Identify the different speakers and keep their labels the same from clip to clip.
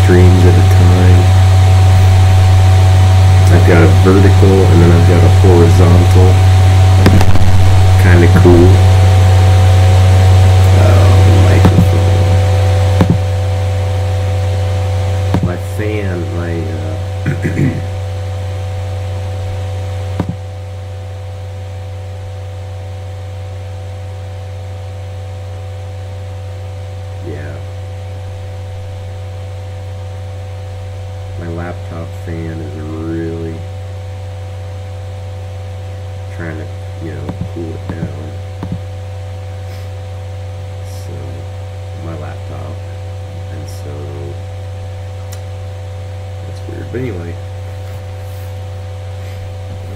Speaker 1: streams at a time. I've got a vertical and then I've got a horizontal. Kind of cool. Microphone. My fan, yeah. My laptop fan is really trying to, cool it down. So, my laptop. And so, that's weird. But anyway.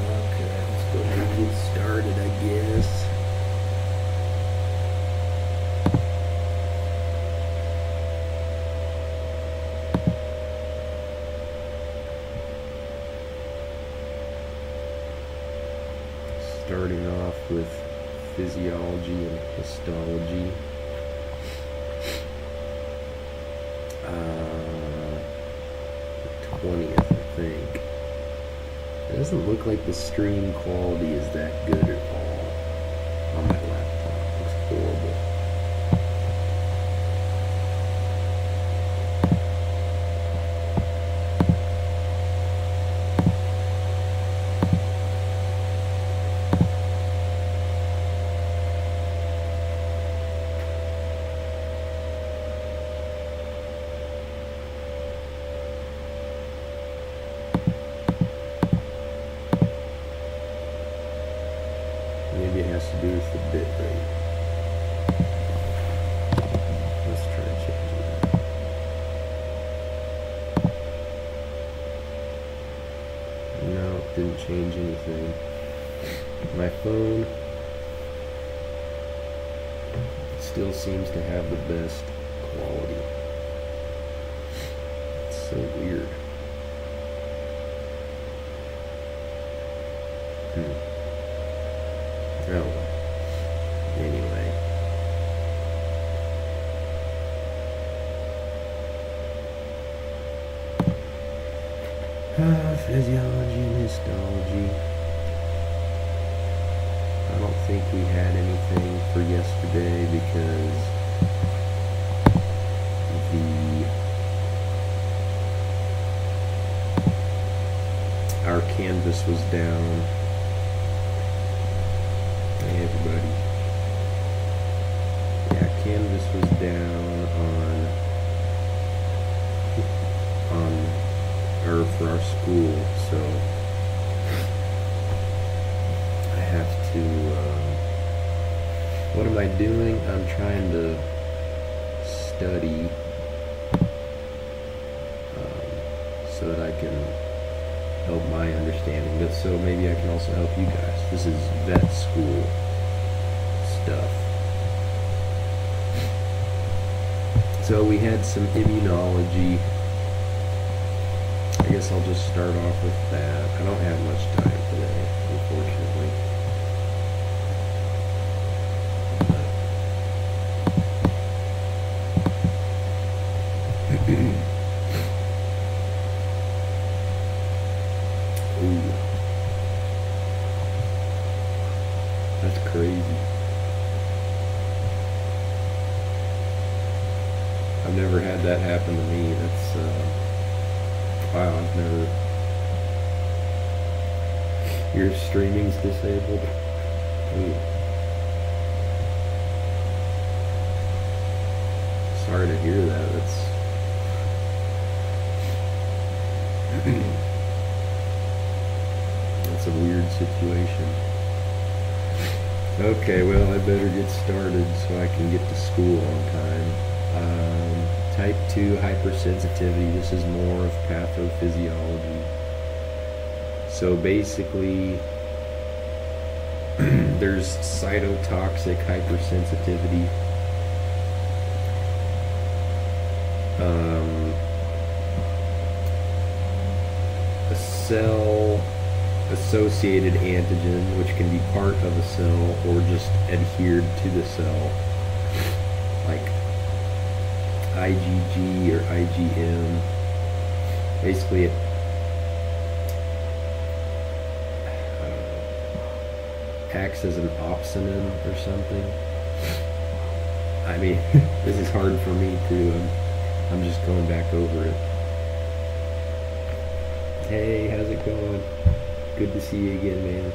Speaker 1: Okay, let's go ahead and get started, I guess. Starting off with physiology and histology. The 20th, I think. It doesn't look like the stream quality is that good at all on my laptop. It looks horrible. Maybe it has to do with the bit rate. Let's try to change that. No, it didn't change anything. My phone still seems to have the best quality. It's so weird. Oh, anyway. Physiology and histology. I don't think we had anything for yesterday because our canvas was down. Hey everybody. Yeah, canvas was down for our school, so I have to, what am I doing? I'm trying to study so that I can help my understanding, but so maybe I can also help you guys. This is vet school stuff. So we had some immunology. I guess I'll just start off with that. I don't have much time today, unfortunately. Ooh. That's crazy. I've never had that happen to me. That's, wow, I've never... Your streaming's disabled? Ooh. Sorry to hear that. That's... That's a weird situation. Okay, well, I better get started so I can get to school on time. Type 2 hypersensitivity. This is more of pathophysiology. So basically, there's cytotoxic hypersensitivity. A cell-associated antigen, which can be part of a cell or just adhered to the cell, like IgG or IgM, Basically, it acts as an opsonin or something. I mean, this is hard for me to. I'm just going back over it. Hey, how's it going? Good to see you again, man.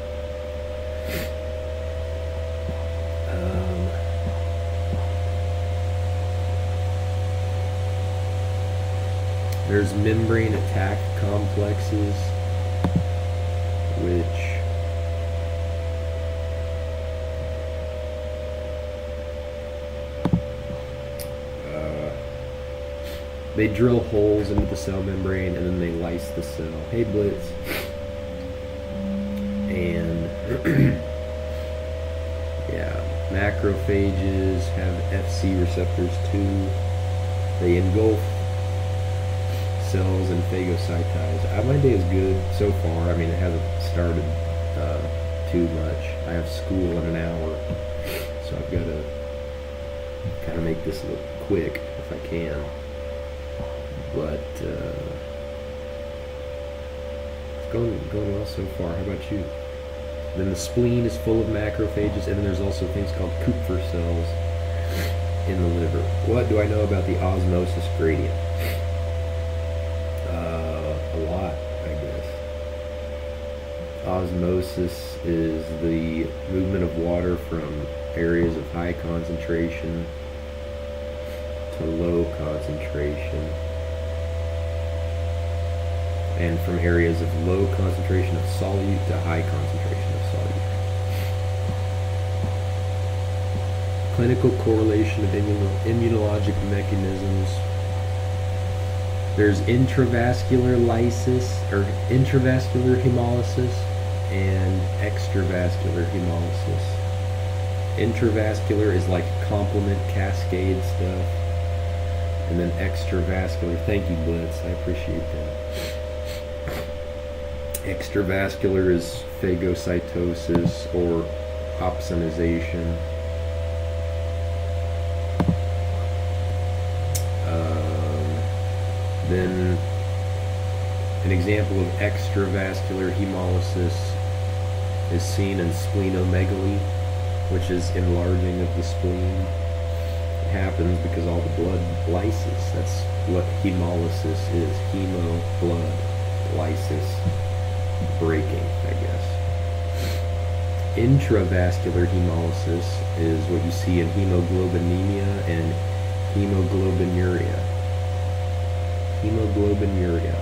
Speaker 1: There's membrane attack complexes, which they drill holes into the cell membrane and then they lyse the cell. Hey, Blitz. And yeah, macrophages have FC receptors too. They engulf cells and phagocytize. My day is good so far. I mean, it hasn't started too much. I have school in an hour, so I've got to kind of make this look quick if I can. But it's going well so far. How about you? Then the spleen is full of macrophages, and then there's also things called Kupffer cells in the liver. What do I know about the osmosis gradient? A lot, I guess. Osmosis is the movement of water from areas of high concentration to low concentration, and from areas of low concentration of solute to high concentration of solute. Clinical correlation of immunologic mechanisms. There's intravascular lysis, or intravascular hemolysis, and extravascular hemolysis. Intravascular is like complement cascade stuff, and then extravascular, thank you, Blitz, I appreciate that. Extravascular is phagocytosis or opsonization. Then an example of extravascular hemolysis is seen in splenomegaly, which is enlarging of the spleen. It happens because all the blood lyses. That's what hemolysis is. Hemo, blood, lysis, breaking, I guess. Intravascular hemolysis is what you see in hemoglobinemia and hemoglobinuria. Hemoglobinuria.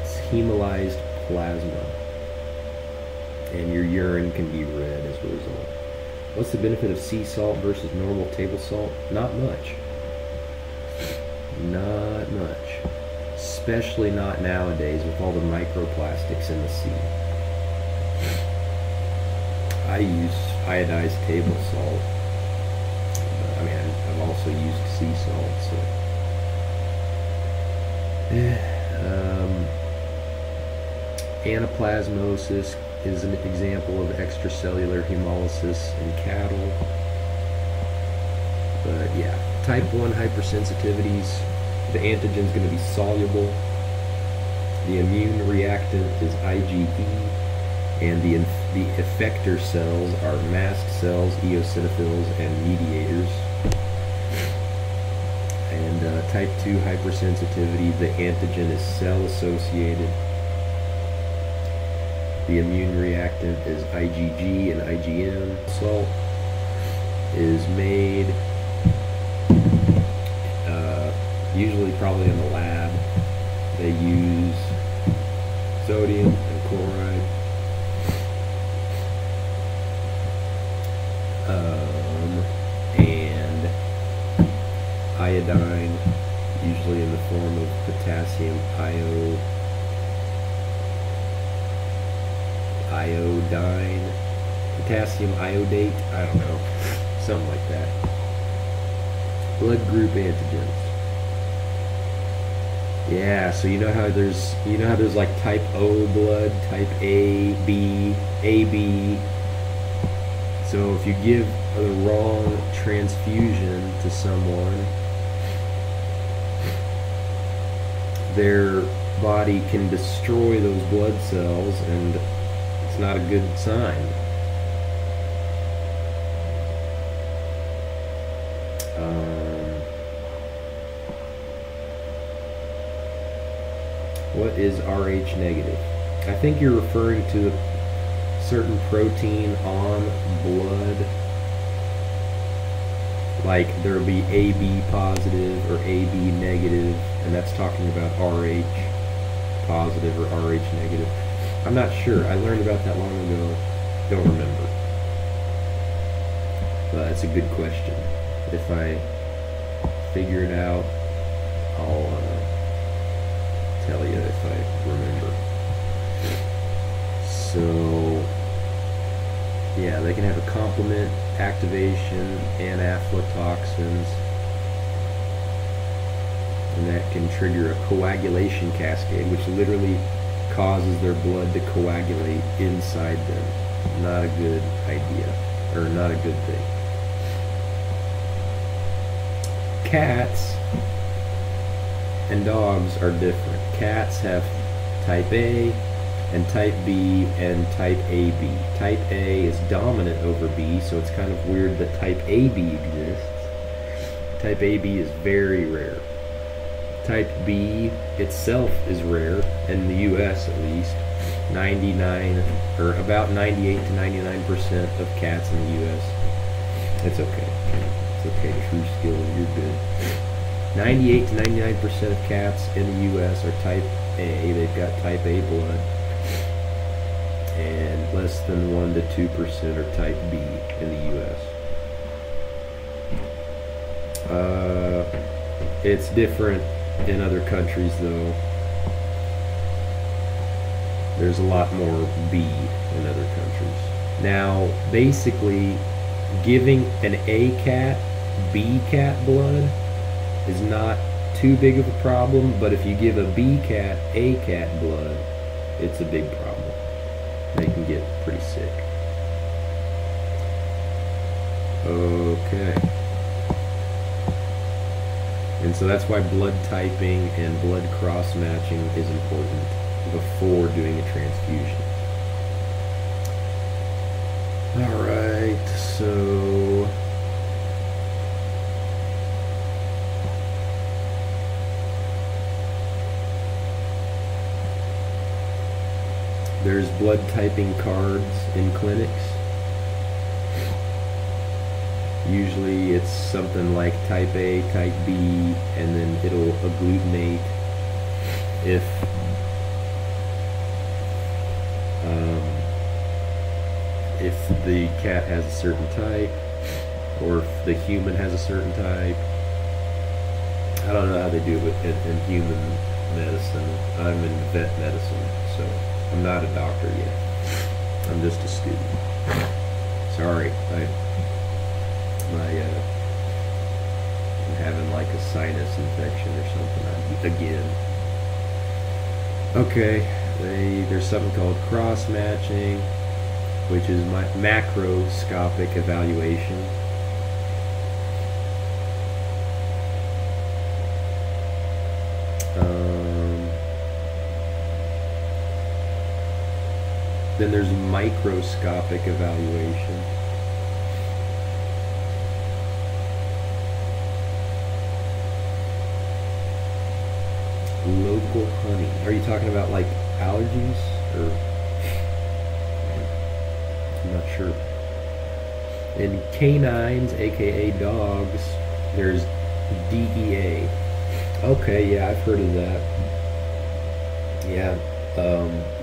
Speaker 1: It's hemolyzed plasma, and your urine can be red as a result. What's the benefit of sea salt versus normal table salt? Not much. Not much. Especially not nowadays with all the microplastics in the sea. I use iodized table salt. I've also used sea salt, so. Anaplasmosis is an example of extracellular hemolysis in cattle. But yeah, type 1 hypersensitivities, the antigen is going to be soluble. The immune reactant is IgE, and the effector cells are mast cells, eosinophils, and mediators. And type 2 hypersensitivity, the antigen is cell-associated. The immune reactant is IgG and IgM. Salt is made usually probably in the lab. They use sodium and chloride. And iodine, usually in the form of potassium iodine, potassium iodate, I don't know, something like that. Blood group antigens. Yeah, so you know how there's like type O blood, type A, B, AB. So if you give the wrong transfusion to someone, their body can destroy those blood cells, and it's not a good sign. What is Rh negative? I think you're referring to a certain protein on blood. Like there'll be AB positive or AB negative, and that's talking about Rh positive or Rh negative. I'm not sure. I learned about that long ago. Don't remember. But it's a good question. If I figure it out, I'll tell you if I remember. So, yeah, they can have a complement activation and aflatoxins, and that can trigger a coagulation cascade, which literally causes their blood to coagulate inside them. Not a good idea, or not a good thing. Cats and dogs are different. Cats have type A and type B and type AB. Type A is dominant over B, so it's kind of weird that type AB exists. Type AB is very rare. Type B itself is rare, in the US at least. 99 or about 98 to 99% of cats in the US. It's okay. It's okay, True Skill, you're good. 98 to 99% of cats in the US are type A. They've got type A blood. And less than 1 to 2% are type B in the US. It's different in other countries though. There's a lot more B in other countries. Now, basically, giving an A cat B cat blood is not too big of a problem, but if you give a B cat A cat blood, it's a big problem. They can get pretty sick. Okay. And so that's why blood typing and blood cross matching is important before doing a transfusion. Alright, so there's blood typing cards in clinics. Usually it's something like type A, type B, and then it'll agglutinate if the cat has a certain type, or if the human has a certain type. I don't know how they do it in human medicine. I'm in vet medicine, so I'm not a doctor yet. I'm just a student. Sorry, I'm having like a sinus infection or something again. Okay, there's something called cross matching, which is macroscopic evaluation. Then there's microscopic evaluation. Local honey. Are you talking about like allergies or? I'm not sure. In canines, aka dogs, there's DEA. Okay, yeah, I've heard of that. Yeah,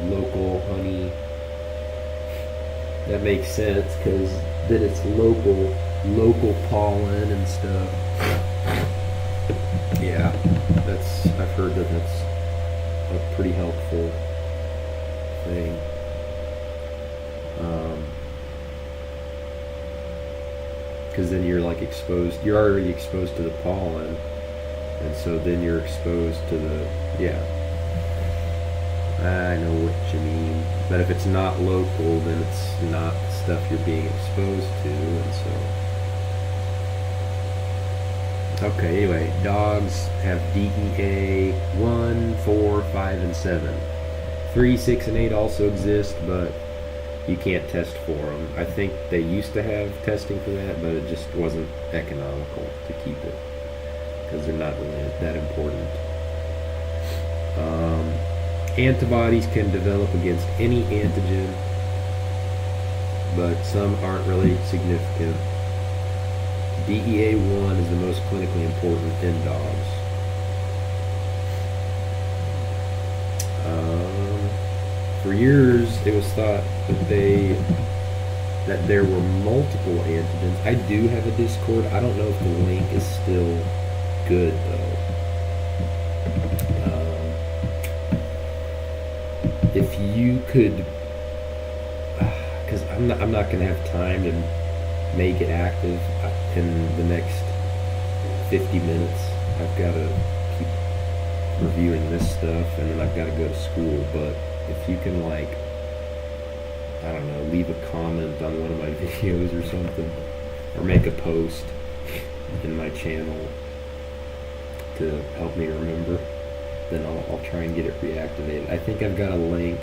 Speaker 1: local honey. That makes sense because then it's local pollen and stuff. Yeah, I've heard that that's a pretty helpful thing. Because then you're like you're already exposed to the pollen, and so then you're exposed to I know what you mean. But if it's not local, then it's not stuff you're being exposed to, and so Okay, anyway, dogs have DEA 1, 4, 5, and 7. 3, 6, and 8 also exist, but you can't test for them. I think they used to have testing for that, but it just wasn't economical to keep it because they're not really that important. Antibodies can develop against any antigen, but some aren't really significant. DEA1 is the most clinically important in dogs. For years, it was thought that there were multiple antigens. I do have a Discord. I don't know if the link is still good though. If you could, because I'm not gonna have time to make it active in the next 50 minutes. I've got to keep reviewing this stuff, and then I've got to go to school. But if you can, like, I don't know, leave a comment on one of my videos or something, or make a post in my channel to help me remember, then I'll try and get it reactivated. I think I've got a link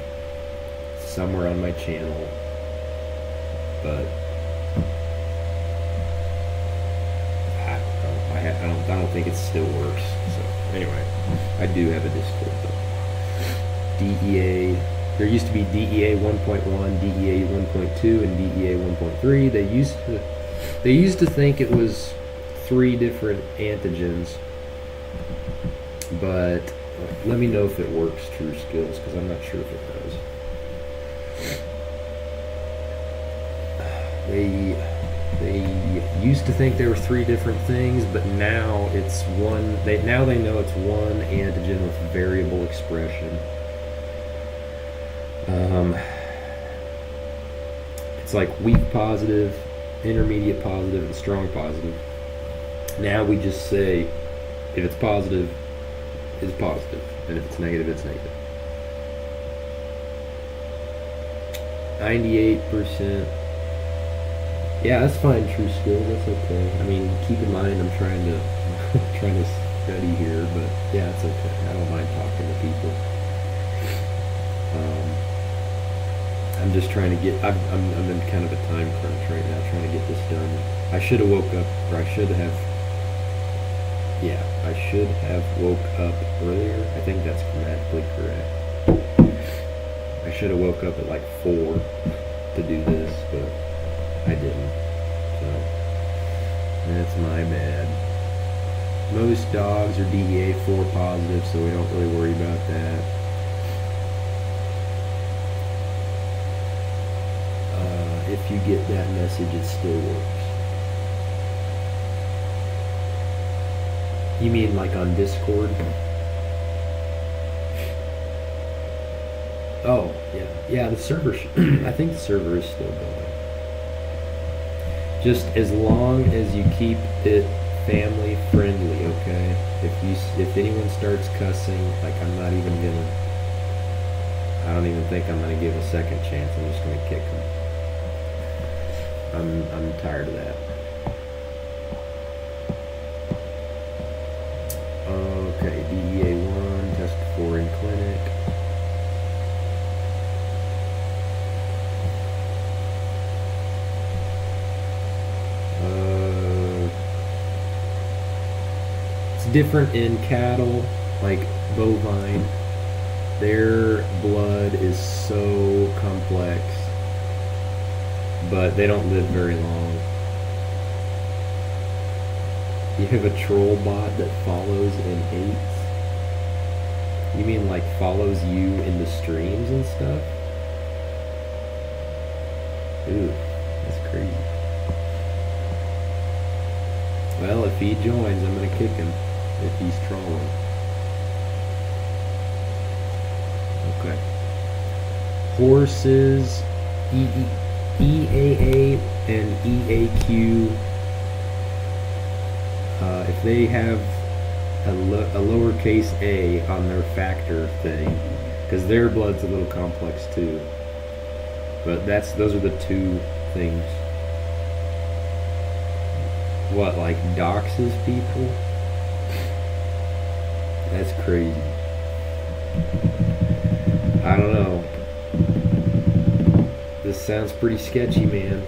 Speaker 1: somewhere on my channel, but I don't think it still works. So anyway, I do have a Discord though. DEA. There used to be DEA 1.1, DEA 1.2, and DEA 1.3. They used to think it was 3 different antigens, but let me know if it works, True Skills, because I'm not sure if it does. They used to think there were 3 different things, but now it's one. Now they know it's one antigen with variable expression. It's like weak positive, intermediate positive, and strong positive. Now we just say if it's positive, it's positive, and if it's negative, it's negative. 98%. Yeah, that's fine, True Skills. That's okay. I mean, keep in mind I'm trying to study here, but yeah, it's okay. I don't mind talking to people. I'm just trying to get. I'm in kind of a time crunch right now, trying to get this done. I should have woke up, or I should have. Yeah, I should have woke up earlier. I think that's grammatically correct. I should have woke up at like 4 to do this, but I didn't. So that's my bad. Most dogs are DEA 4 positive, so we don't really worry about that. If you get that message, it still works. You mean like on Discord? Oh, yeah. Yeah, the server, I think the server is still going. Just as long as you keep it family friendly, okay? If anyone starts cussing, like I don't even think I'm gonna give a second chance. I'm just gonna kick them. I'm tired of that. Okay, DEA 1, test 4 in clinic. It's different in cattle, like bovine. Their blood is so complex, but they don't live very long. You have a troll bot that follows and hates? You mean like follows you in the streams and stuff? Ooh, that's crazy. Well, if he joins, I'm gonna kick him if he's trolling. Okay. Horses, EAA and EAQ, if they have a lowercase a on their factor thing, because their blood's a little complex too. But those are the 2 things. What, like doxes people? That's crazy. I don't know. This sounds pretty sketchy, man.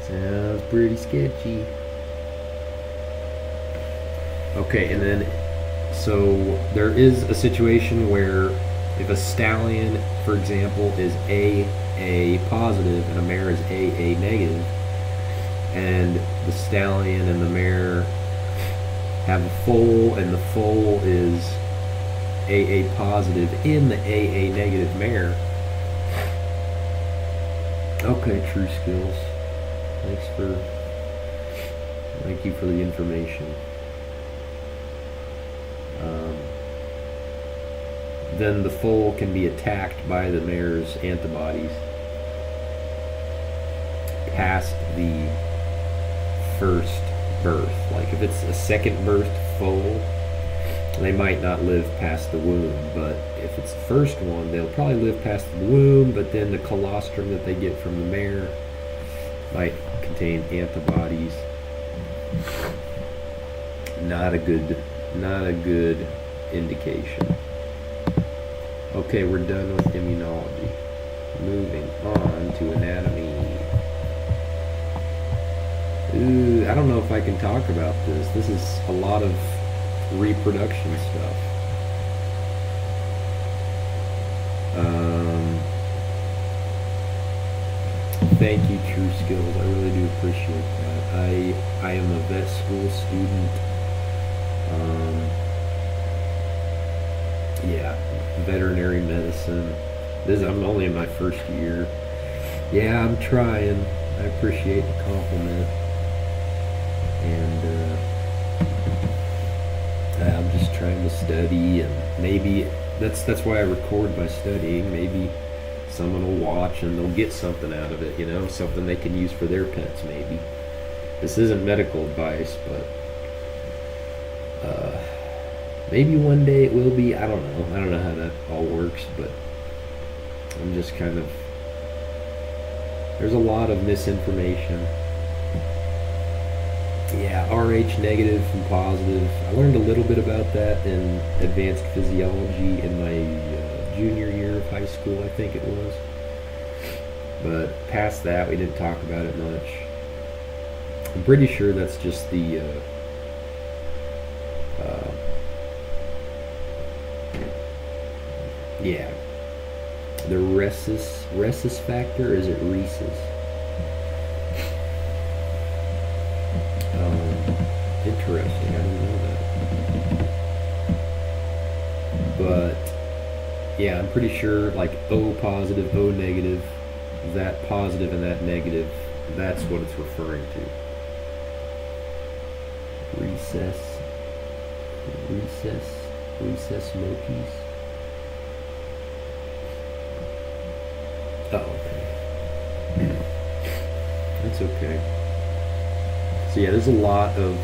Speaker 1: Sounds pretty sketchy. Okay, and then so there is a situation where if a stallion, for example, is AA positive and a mare is AA negative, and the stallion and the mare have a foal and the foal is AA positive in the AA negative mare. Okay, True Skills. Thank you for the information. Then the foal can be attacked by the mare's antibodies past the first birth. Like if it's a second birth foal, they might not live past the womb, but if it's the first one, they'll probably live past the womb, but then the colostrum that they get from the mare might contain antibodies. Not a good indication. Okay, we're done with immunology. Moving on to anatomy. Ooh, I don't know if I can talk about this. This is a lot of reproduction stuff. Thank you, True Skills. I really do appreciate that. I am a vet school student. Yeah, veterinary medicine. I'm only in my first year. Yeah, I'm trying. I appreciate the compliment. And I'm just trying to study, and maybe that's why I record by studying. Maybe someone will watch and they'll get something out of it, something they can use for their pets. Maybe this isn't medical advice, but maybe one day it will be. I don't know how that all works, but I'm just kind of, there's a lot of misinformation. Yeah, RH negative and positive. I learned a little bit about that in advanced physiology in my junior year of high school, I think it was. But past that, we didn't talk about it much. I'm pretty sure that's just the the rhesus factor. Is it rhesus? Interesting. I didn't know that. But yeah, I'm pretty sure like O positive, O negative, that positive and that negative, that's what it's referring to. Rhesus monkeys. Oh, okay. That's okay. So yeah, there's a lot of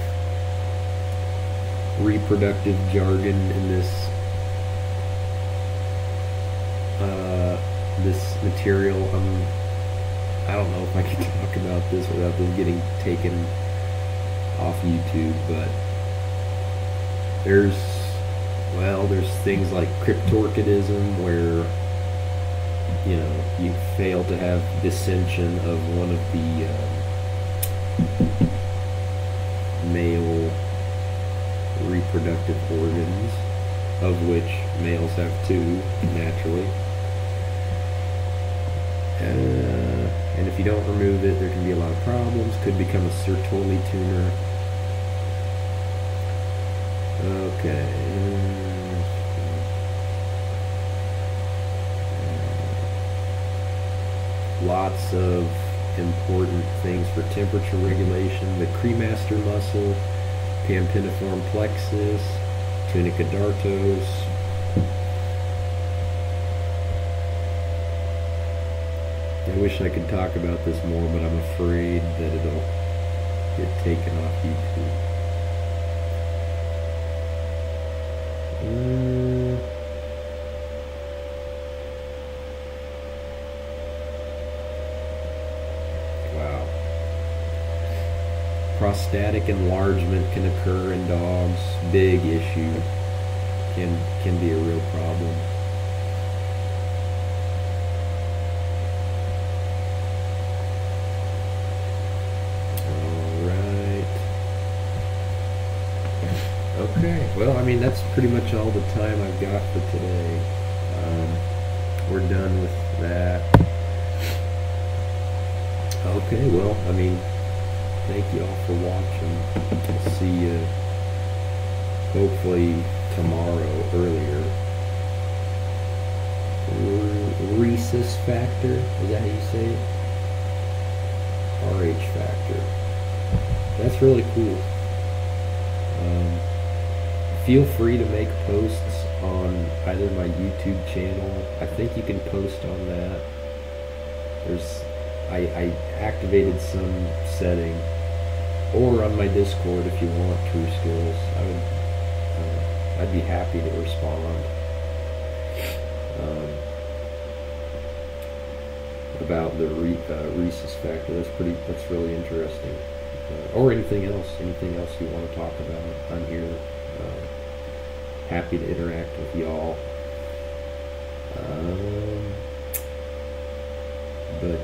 Speaker 1: reproductive jargon in this material. I don't know if I can talk about this without them getting taken off YouTube, but there's things like cryptorchidism where you fail to have dissension of one of the male reproductive organs, of which males have two naturally. And if you don't remove it, there can be a lot of problems. Could become a Sertoli tumor. Okay. Lots of important things for temperature regulation. The cremaster muscle, pampiniform plexus, tunica dartos. I wish I could talk about this more, but I'm afraid that it'll get taken off YouTube. Wow. prostatic enlargement can occur in dogs. Big issue. Can be a real problem. Okay, well, I mean, that's pretty much all the time I've got for today. We're done with that. Okay, well, I mean, thank you all for watching. I'll see you hopefully tomorrow earlier. Rhesus factor, is that how you say it? RH factor. That's really cool. Feel free to make posts on either my YouTube channel. I think you can post on that. I activated some setting, or on my Discord if you want True Skills. I'd be happy to respond about the rhesus factor. That's really interesting. Or anything else you want to talk about. I'm here. Happy to interact with y'all. But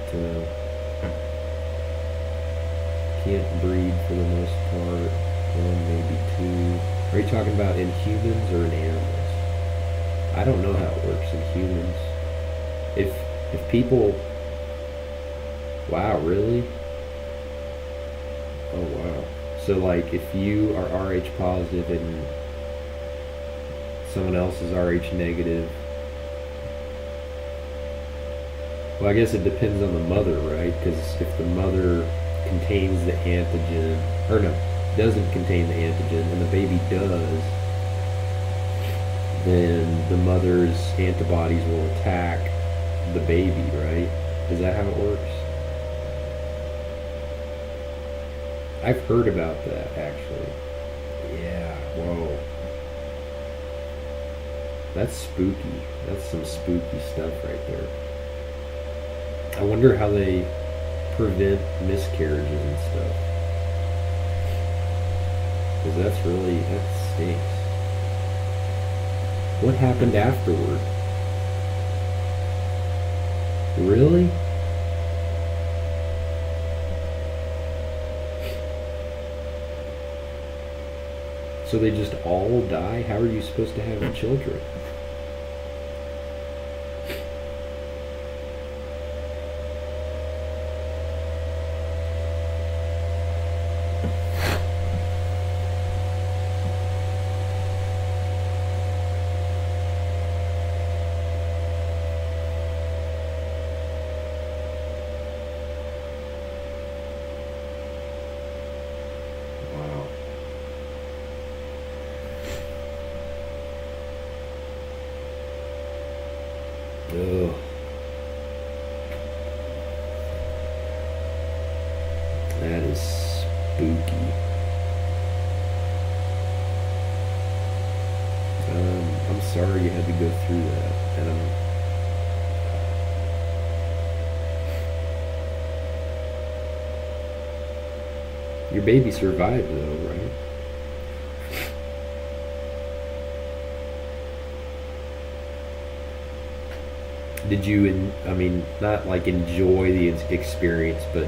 Speaker 1: can't breed for the most part. One, maybe two. Are you talking about in humans or in animals? I don't know how it works in humans. If people... Wow, really? Oh, wow. So, like, if you are RH positive and someone else is RH negative, well, I guess it depends on the mother, right? Because if the mother contains the antigen, or no, doesn't contain the antigen, and the baby does, then the mother's antibodies will attack the baby, right? Is that how it works? I've heard about that, actually. Yeah, whoa. That's spooky. That's some spooky stuff right there. I wonder how they prevent miscarriages and stuff. Because that stinks. What happened afterward? Really? So they just all die? How are you supposed to have children? Ugh. That is spooky. I'm sorry you had to go through that, and your baby survived though, right? Did you, I mean, not like enjoy the experience, but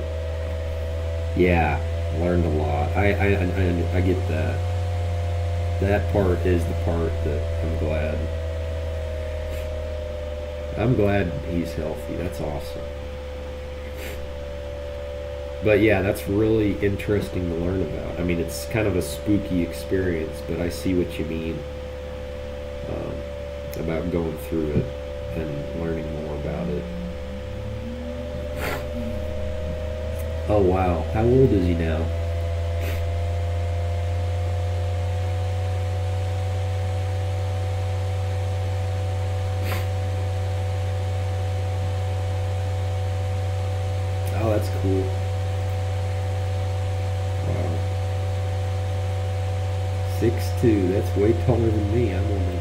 Speaker 1: yeah, learned a lot. I get that. That part is the part that I'm glad he's healthy. That's awesome. But yeah, that's really interesting to learn about. I mean, it's kind of a spooky experience, but I see what you mean about going through it and learning more about it. Oh wow, how old is he now? Oh, that's cool. Wow. 6'2", that's way taller than me. I'm only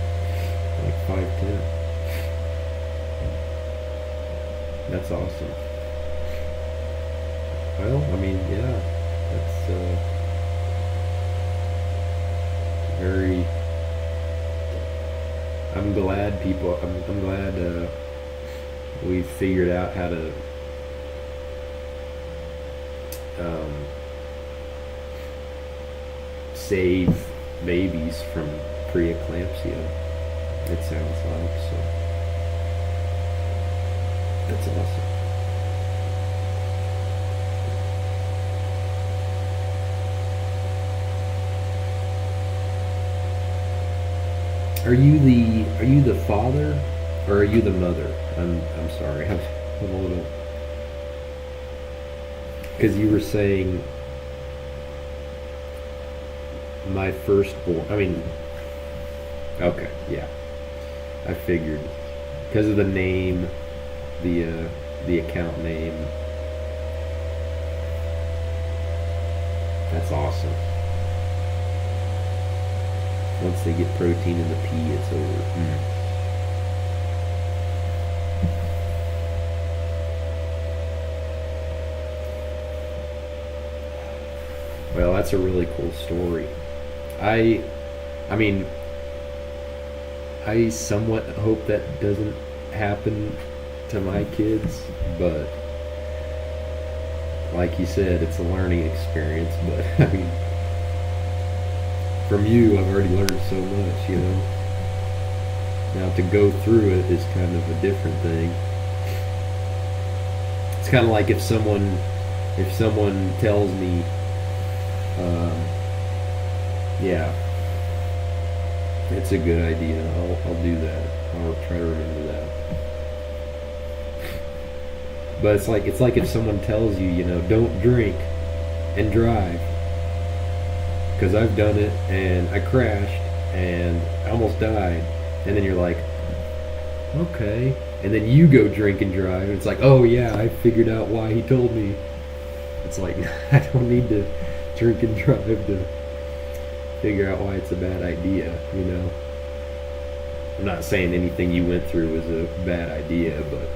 Speaker 1: like 5'10". That's awesome. Well, I mean, yeah, that's I'm glad people. I'm glad we figured out how to um, save babies from preeclampsia. It sounds like so. That's awesome. Are you the father or are you the mother? I'm sorry. I'm a little because you were saying my firstborn. I mean, okay, yeah. I figured because of the name, the account name. That's awesome. Once they get protein in the pea, it's over. Well, that's a really cool story. I, I mean, I somewhat hope that doesn't happen to my kids, but like you said, it's a learning experience. But I mean, from you, I've already learned so much, you know. Now to go through it is kind of a different thing. It's kind of like if someone tells me, um, yeah, it's a good idea. I'll do that. I'll try to remember that. But it's like if someone tells you, you know, don't drink and drive, because I've done it and I crashed and I almost died, and then you're like, okay, and then you go drink and drive, and it's like, oh yeah, I figured out why he told me. It's like I don't need to drink and drive to figure out why it's a bad idea, you know. I'm not saying anything you went through was a bad idea, but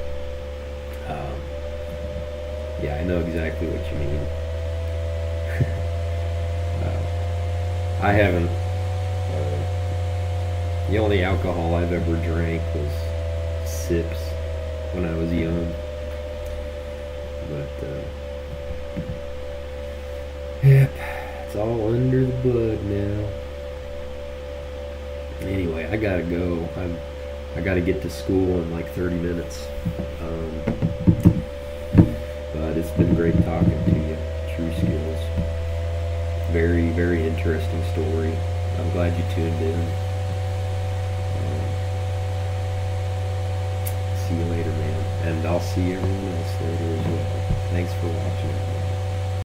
Speaker 1: yeah, I know exactly what you mean. I haven't. The only alcohol I've ever drank was sips when I was young. But yep, it's all under the blood now. Anyway, I gotta go. I gotta get to school in like 30 minutes. But it's been great talking to you. True Skills. Very, very interesting story. I'm glad you tuned in. See you later, man. And I'll see everyone else later as well. Thanks for watching, everyone.